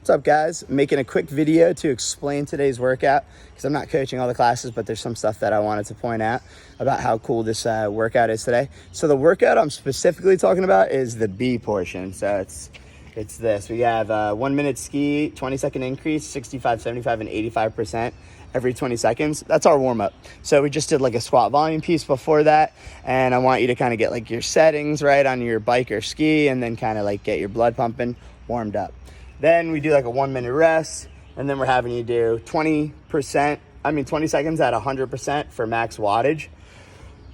What's up, guys? Making a quick video to explain today's workout because I'm not coaching all the classes, but there's some stuff that I wanted to point out about how cool this workout is today. So the workout I'm specifically talking about is the B portion. So it's this. We have 1 minute ski, 20-second increase, 65, 75, and 85% every 20 seconds. That's our warm-up. So we just did like a squat volume piece before that, and I want you to kind of get like your settings right on your bike or ski, and then kind of like get your blood pumping, warmed up. Then we do like a 1 minute rest, and then we're having you do 20 seconds at 100% for max wattage.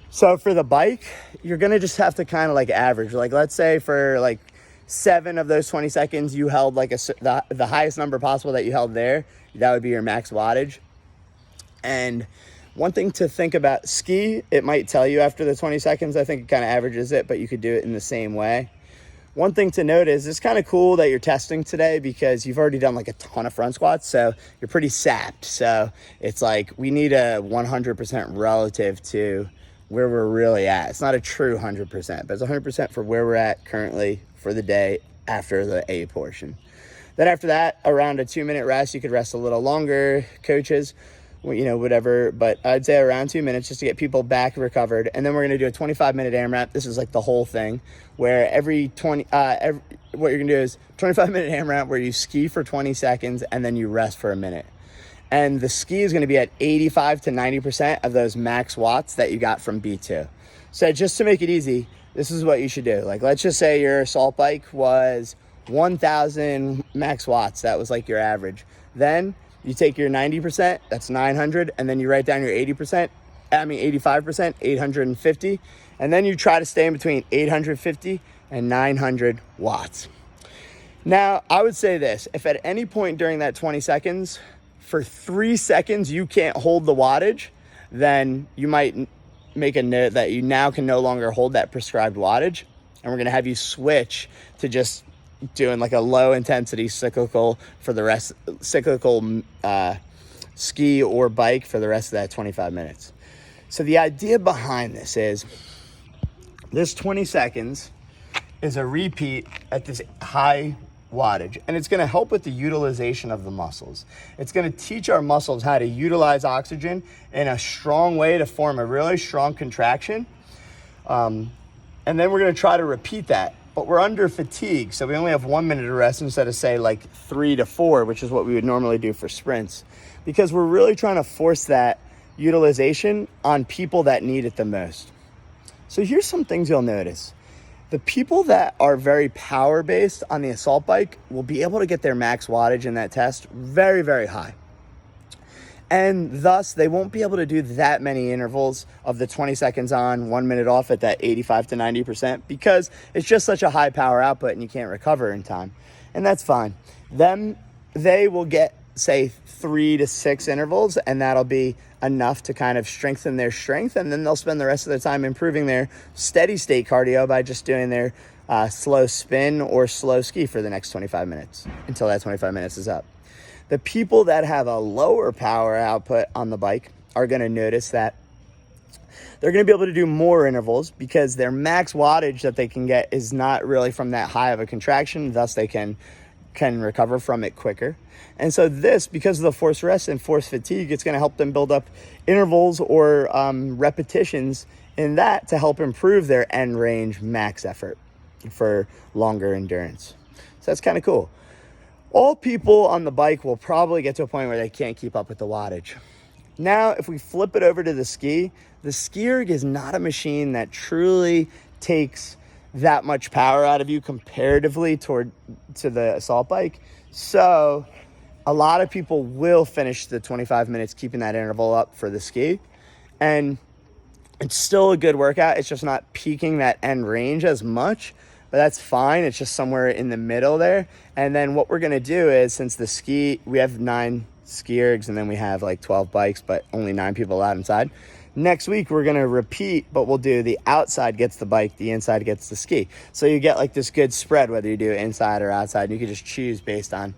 So for the bike, you're gonna just have to kind of like average. Like let's say for like 7 of those 20 seconds, you held like the highest number possible that you held there. That would be your max wattage. And one thing to think about, ski, it might tell you after the 20 seconds, I think it kind of averages it, but you could do it in the same way. One thing to note is it's kind of cool that you're testing today because you've already done like a ton of front squats, so you're pretty sapped. So it's like we need a 100% relative to where we're really at. It's not a true 100%, but it's 100% for where we're at currently for the day after the A portion. Then after that, around a 2 minute rest, you could rest a little longer, coaches, whatever, but I'd say around 2 minutes just to get people back recovered. And then we're gonna do a 25-minute AMRAP. This is like the whole thing, where what you're gonna do is 25-minute AMRAP where you ski for 20 seconds and then you rest for a minute. And the ski is gonna be at 85 to 90% of those max watts that you got from B2. So just to make it easy, this is what you should do. Like, let's just say your assault bike was 1,000 max watts. That was like your average. Then you take your 90%, that's 900, and then you write down your 85%, 850, and then you try to stay in between 850 and 900 watts. Now, I would say this, if at any point during that 20 seconds, for 3 seconds, you can't hold the wattage, then you might make a note that you now can no longer hold that prescribed wattage, and we're gonna have you switch to just doing like a low intensity cyclical ski or bike for the rest of that 25 minutes. So the idea behind this is this 20 seconds is a repeat at this high wattage, and it's going to help with the utilization of the muscles. It's going to teach our muscles how to utilize oxygen in a strong way to form a really strong contraction. And then we're going to try to repeat that. But we're under fatigue, so we only have 1 minute of rest instead of, say, like 3 to 4, which is what we would normally do for sprints, because we're really trying to force that utilization on people that need it the most. So here's some things you'll notice. The people that are very power-based on the assault bike will be able to get their max wattage in that test very, very high. And thus, they won't be able to do that many intervals of the 20 seconds on, 1 minute off at that 85 to 90% because it's just such a high power output and you can't recover in time. And that's fine. They will get, say, 3 to 6 intervals, and that'll be enough to kind of strengthen their strength. And then they'll spend the rest of the time improving their steady state cardio by just doing their slow spin or slow ski for the next 25 minutes until that 25 minutes is up. The people that have a lower power output on the bike are going to notice that they're going to be able to do more intervals because their max wattage that they can get is not really from that high of a contraction. Thus, they can recover from it quicker. And so this, because of the forced rest and forced fatigue, it's going to help them build up intervals or repetitions in that to help improve their end range max effort for longer endurance. So that's kind of cool. All people on the bike will probably get to a point where they can't keep up with the wattage. Now, if we flip it over to the ski erg is not a machine that truly takes that much power out of you comparatively to the assault bike. So a lot of people will finish the 25 minutes keeping that interval up for the ski. And it's still a good workout. It's just not peaking that end range as much. But that's fine. It's just somewhere in the middle there. And then what we're going to do is, since the ski, we have 9 ski ergs and then we have like 12 bikes, but only 9 people allowed inside. Next week, we're going to repeat, but we'll do the outside gets the bike, the inside gets the ski. So you get like this good spread, whether you do inside or outside. You can just choose based on,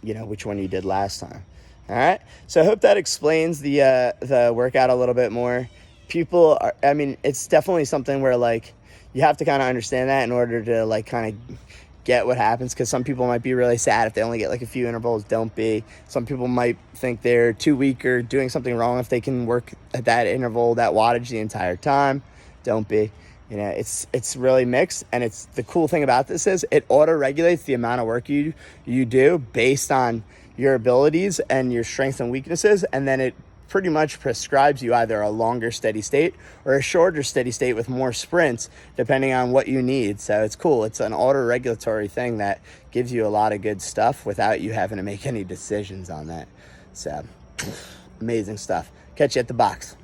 which one you did last time. All right. So I hope that explains the workout a little bit more. It's definitely something where like, you have to kind of understand that in order to like kind of get what happens, because some people might be really sad if they only get like a few intervals. Don't be. Some people might think they're too weak or doing something wrong if they can work at that interval, that wattage the entire time. Don't be. You know, it's really mixed, and it's the cool thing about this is it auto regulates the amount of work you do based on your abilities and your strengths and weaknesses, and then it pretty much prescribes you either a longer steady state or a shorter steady state with more sprints depending on what you need. So it's cool. It's an auto regulatory thing that gives you a lot of good stuff without you having to make any decisions on that. So amazing stuff. Catch you at the box.